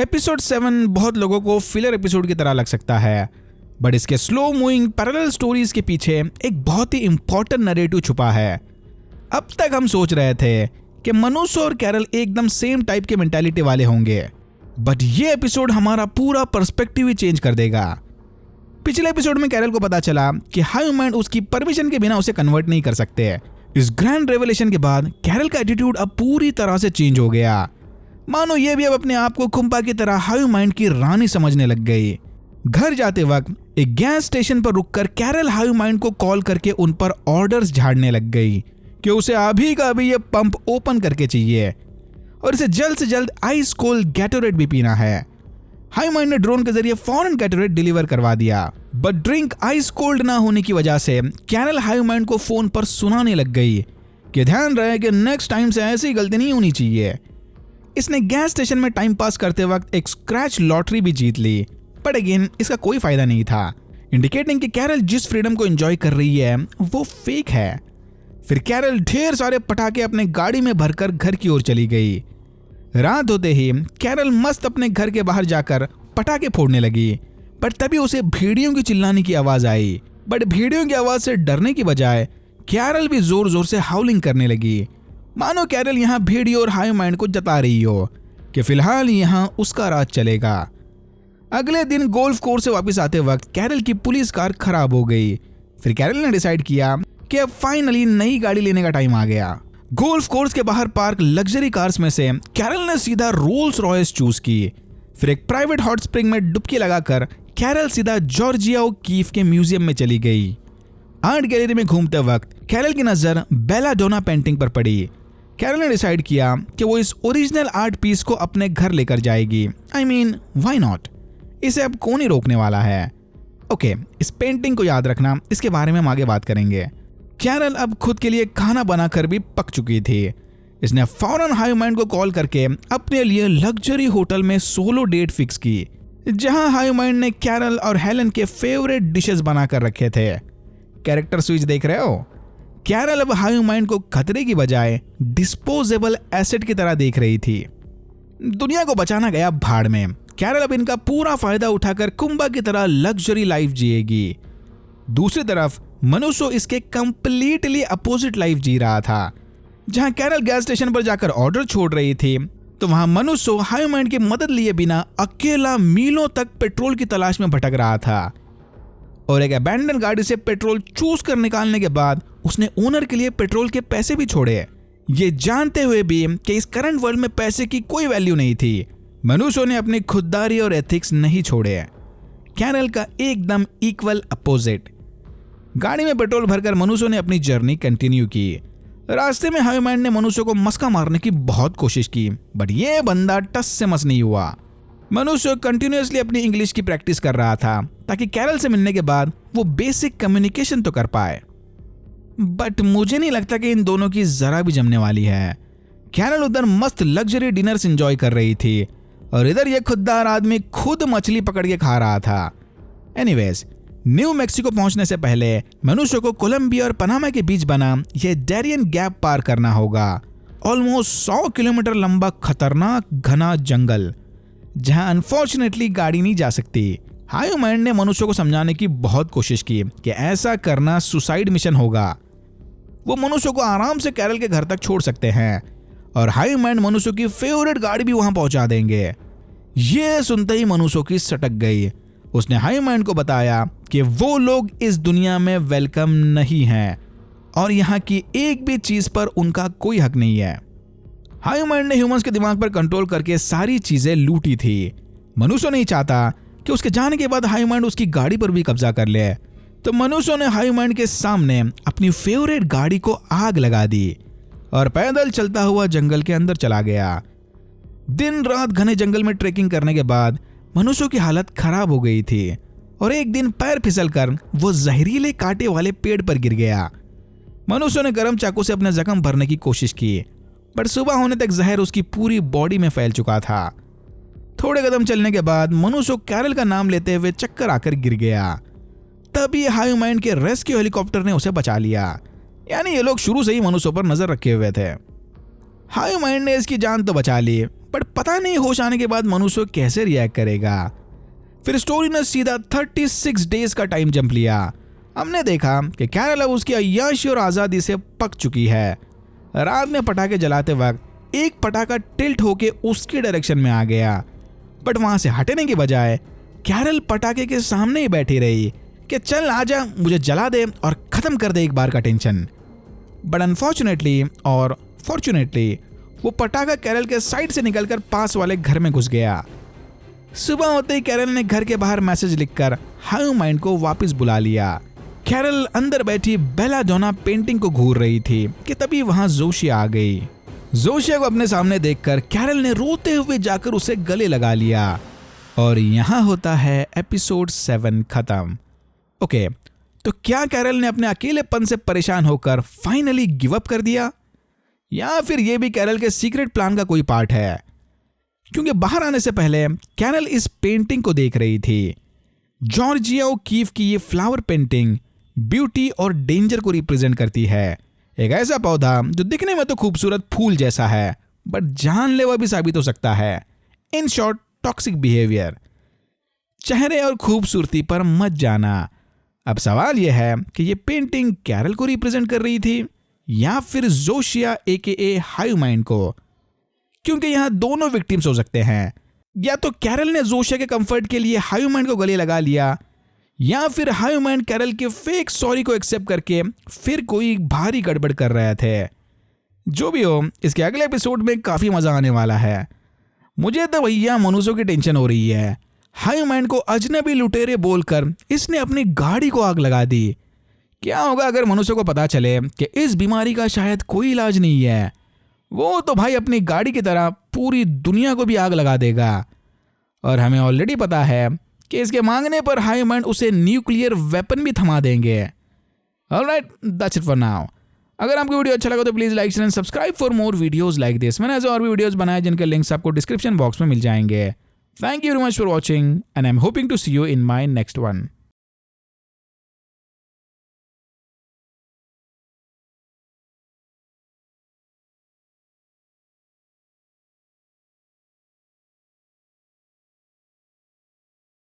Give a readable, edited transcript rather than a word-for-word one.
Episode 7 बहुत लोगों को फिलर एपिसोड की तरह लग सकता है, बट इसके स्लो मूविंग पैरेलल स्टोरीज के पीछे एक बहुत ही इंपॉर्टेंट नरेटिव छुपा है। अब तक हम सोच रहे थे कि मनुष्य और कैरल एकदम सेम टाइप के मेंटालिटी वाले होंगे, बट ये एपिसोड हमारा पूरा पर्सपेक्टिव ही चेंज कर देगा। पिछले एपिसोड में कैरल को पता चला कि हाई माइंड उसकी परमिशन के बिना उसे कन्वर्ट नहीं कर सकते। इस ग्रैंड रेवलेशन के बाद कैरल का एटीट्यूड अब पूरी तरह से चेंज हो गया। मानो ये भी अब अपने आप को कुंपा की तरह हाई माइंड की रानी समझने लग गई। घर जाते वक्त एक गैस स्टेशन पर रुककर कैरल हाई माइंड को कॉल करके उन पर ऑर्डर्स झाड़ने लग गई कि उसे अभी का अभी ये पंप ओपन करके चाहिए और इसे जल्द से जल्द आइस कोल्ड गैटोरेड भी पीना है। हाई माइंड ने ड्रोन के जरिए फौरन गैटोरेड डिलीवर करवा दिया, बट ड्रिंक आइस कोल्ड ना होने की वजह से कैरल हाई माइंड को फोन पर सुनाने लग गई कि ध्यान रहे कि नेक्स्ट टाइम से ऐसी गलती नहीं होनी चाहिए। इसने गैस स्टेशन में टाइम पास करते वक्त एक स्क्रैच लॉटरी भी जीत ली, बट अगेन इसका कोई फायदा नहीं था, इंडिकेटिंग कि कैरल जिस फ्रीडम को एंजॉय कर रही है वो फेक है। फिर कैरल ढेर सारे पटाखे अपने गाड़ी में भरकर घर की ओर चली गई। रात होते ही कैरल मस्त अपने घर के बाहर जाकर पटाखे फोड़ने लगी, पर तभी उसे भेड़ियों की चिल्लाने की आवाज आई। बट भेड़ियों की आवाज से डरने की बजाय कैरल भी जोर जोर से हाउलिंग करने लगी, मानो कैरल यहाँ भेड़ियों और हाई माइंड को जता रही हो कि फिलहाल यहाँ उसका राज चलेगा। अगले दिन गोल्फ कोर्स से वापस आते वक्त कैरल की पुलिस कार खराब हो गई। फिर कैरल ने डिसाइड किया कि अब फाइनली नई गाड़ी लेने का टाइम आ गया। गोल्फ कोर्स के बाहर पार्क लग्जरी कार्स में से कैरल ने सीधा रोल्स रॉयस चूज की। फिर एक प्राइवेट हॉट स्प्रिंग में डुबकी लगाकर कैरल सीधा जॉर्जिया ओकीफ के म्यूजियम में चली गई। आर्ट गैलरी में घूमते वक्त कैरल की नजर बेलाडोना पेंटिंग पर पड़ी। कैरल ने डिसाइड किया कि वो इस ओरिजिनल आर्ट पीस को अपने घर लेकर जाएगी। आई मीन व्हाई नॉट, इसे अब कौन ही रोकने वाला है। ओके, इस पेंटिंग को याद रखना, इसके बारे में हम आगे बात करेंगे। कैरल अब खुद के लिए खाना बनाकर भी पक चुकी थी। इसने फौरन हाई माइंड को कॉल करके अपने लिए लग्जरी होटल में सोलो डेट फिक्स की, जहां हाई माइंड ने कैरल और हेलन के फेवरेट डिशेस बनाकर रखे थे। कैरेक्टर स्विच देख रहे हो? कैरल अब हाई माइंड को खतरे की बजाय डिस्पोजेबल एसेट की तरह देख रही थी। दुनिया को बचाना गया भाड़ में। कैरल अब इनका पूरा फायदा उठाकर कुंबा की तरह लग्जरी लाइफ जिएगी। दूसरी तरफ मनुष्य इसके कंप्लीटली अपोजिट लाइफ जी रहा था। जहां कैरल गैस स्टेशन पर जाकर ऑर्डर छोड़ रही थी, तो वहां मनुष्य हाई माइंड की मदद लिए बिना अकेला मीलों तक पेट्रोल की तलाश में भटक रहा था। और एक अबैंडन गाड़ी से पेट्रोल चूस कर निकालने के बाद उसने ओनर के लिए पेट्रोल के पैसे भी छोड़े, ये जानते हुए भी कि इस करंट वर्ल्ड में पैसे की कोई वैल्यू नहीं थी। मनुष्य ने अपनी खुददारी और एथिक्स नहीं छोड़े। कैरल का एकदम इक्वल अपोजिट। गाड़ी में पेट्रोल भरकर मनुष्य ने अपनी जर्नी कंटिन्यू की। रास्ते में हाई माइंड ने मनुष्य को मस्का मारने की बहुत कोशिश की, बट ये बंदा टस से मस नहीं हुआ। मनुष्य कंटिन्यूअसली अपनी इंग्लिश की प्रैक्टिस कर रहा था ताकि कैरल से मिलने के बाद वो बेसिक कम्युनिकेशन तो कर पाए। बट मुझे नहीं लगता कि इन दोनों की जरा भी जमने वाली है। कैरल उधर मस्त लग्जरी डिनर्स एंजॉय कर रही थी और इधर ये खुददार आदमी खुद मछली पकड़ के खा रहा था। एनीवेज, न्यू मैक्सिको पहुंचने से पहले मनुष्य को कोलंबिया और पनामा के बीच बना यह डैरियन गैप पार करना होगा। ऑलमोस्ट 100 किलोमीटर लंबा खतरनाक घना जंगल, जहां अनफॉर्चुनेटली गाड़ी नहीं जा सकती। हाई माइंड ने मनुष्य को समझाने की बहुत कोशिश की कि ऐसा करना सुसाइड मिशन होगा। वो मनुष्य को आराम से कैरल के घर तक छोड़ सकते हैं और हाई माइंड मनुष्य की फेवरेट गाड़ी भी वहां पहुंचा देंगे। ये सुनते ही मनुष्य की सटक गई। उसने हाई माइंड को बताया कि वो लोग इस दुनिया में वेलकम नहीं हैं और यहाँ की एक भी चीज पर उनका कोई हक नहीं है। हाई माइंड ने ह्यूमंस के दिमाग पर कंट्रोल करके सारी चीजें लूटी थी। मनुष्य नहीं चाहता कि उसके जाने के बाद हाई माइंड उसकी गाड़ी पर भी कब्जा कर ले, तो मनुष्य ने हाई माइंड के सामने अपनी फेवरेट गाड़ी को आग लगा दी और पैदल चलता हुआ जंगल के अंदर चला गया। दिन रात घने जंगल में ट्रेकिंग करने के बाद मनुष्य की हालत खराब हो गई थी और एक दिन पैर फिसलकर वो जहरीले कांटे वाले पेड़ पर गिर गया। मनुष्य ने गर्म चाकू से अपना जख्म भरने की कोशिश की, पर सुबह होने तक जहर उसकी पूरी बॉडी में फैल चुका था। थोड़े कदम चलने के बाद मनुष्य कैरल का नाम लेते हुए चक्कर आकर गिर गया। तभी हाई माइंड के रेस्क्यू हेलीकॉप्टर ने उसे बचा लिया। यानी ये लोग शुरू से ही मनुष्य पर नजर रखे हुए थे। हाई माइंड ने इसकी जान तो बचा ली, बट पता नहीं होश आने के बाद मनुष्य कैसे रिएक्ट करेगा। फिर स्टोरी ने सीधा 36 डेज का टाइम जंप लिया। हमने देखा कि कैरल अब उसकी अय्याशी और आज़ादी से पक चुकी है। रात में पटाखे जलाते वक्त एक पटाखा टिल्ट होके उसके डायरेक्शन में आ गया, बट वहां से हटने के बजाय कैरल पटाखे के सामने ही बैठी रही कि चल आजा, मुझे जला दे और खत्म कर दे एक बार का टेंशन। बट अनफॉर्चुनेटली और फॉर्चुनेटली वो पटाखा कैरल के साइड से निकलकर पास वाले घर में घुस गया। सुबह होते ही कैरल ने घर के बाहर मैसेज लिखकर हायूमाइंड को वापस बुला लिया। कैरल अंदर बैठी बेलाडोना पेंटिंग को घूर रही थी कि तभी वहां जोशिया आ गई। जोशिया को अपने सामने देखकर कैरल ने रोते हुए जाकर उसे गले लगा लिया और यहां होता है एपिसोड 7 खत्म। ओके, तो क्या कैरल ने अपने अकेलेपन से परेशान होकर फाइनली गिव अप कर दिया, या फिर यह भी कैरल के सीक्रेट प्लान का कोई पार्ट है? क्योंकि बाहर आने से पहले कैरल इस पेंटिंग को देख रही थी। जॉर्जिया ओकीफ की ये फ्लावर पेंटिंग ब्यूटी और डेंजर को रिप्रेजेंट करती है। एक ऐसा पौधा जो दिखने में तो खूबसूरत फूल जैसा है बट जानलेवा भी साबित हो सकता है। In short, toxic behaviour. चेहरे और खूबसूरती पर मत जाना। अब सवाल यह है कि ये पेंटिंग कैरल को रिप्रेजेंट कर रही थी या फिर जोशिया AKA हायूमाइंड को, क्योंकि यहां दोनों विक्टिम्स हो सकते हैं। या तो कैरल ने जोशिया के कंफर्ट के लिए हायूमाइंड को गले लगा लिया, या फिर हायूमाइंड कैरल के फेक सॉरी को एक्सेप्ट करके फिर कोई भारी गड़बड़ कर रहे थे। जो भी हो, इसके अगले एपिसोड में काफी मजा आने वाला है। मुझे तो भैया मनुष्यों की टेंशन हो रही है। हायूमाइंड को अजनबी लुटेरे बोलकर इसने अपनी गाड़ी को आग लगा दी। क्या होगा अगर मनुष्य को पता चले कि इस बीमारी का शायद कोई इलाज नहीं है? वो तो भाई अपनी गाड़ी की तरह पूरी दुनिया को भी आग लगा देगा। और हमें ऑलरेडी पता है कि इसके मांगने पर हायूमाइंड उसे न्यूक्लियर वेपन भी थमा देंगे। Alright, that's it for now. अगर आपको वीडियो अच्छा लगा तो please like share and subscribe for more videos like this. मैंने ऐसे और भी वीडियोस बनाए जिनके लिंक्स आपको डिस्क्रिप्शन बॉक्स में मिल जाएंगे। Thank you very much for watching and I am hoping to see you in my next one.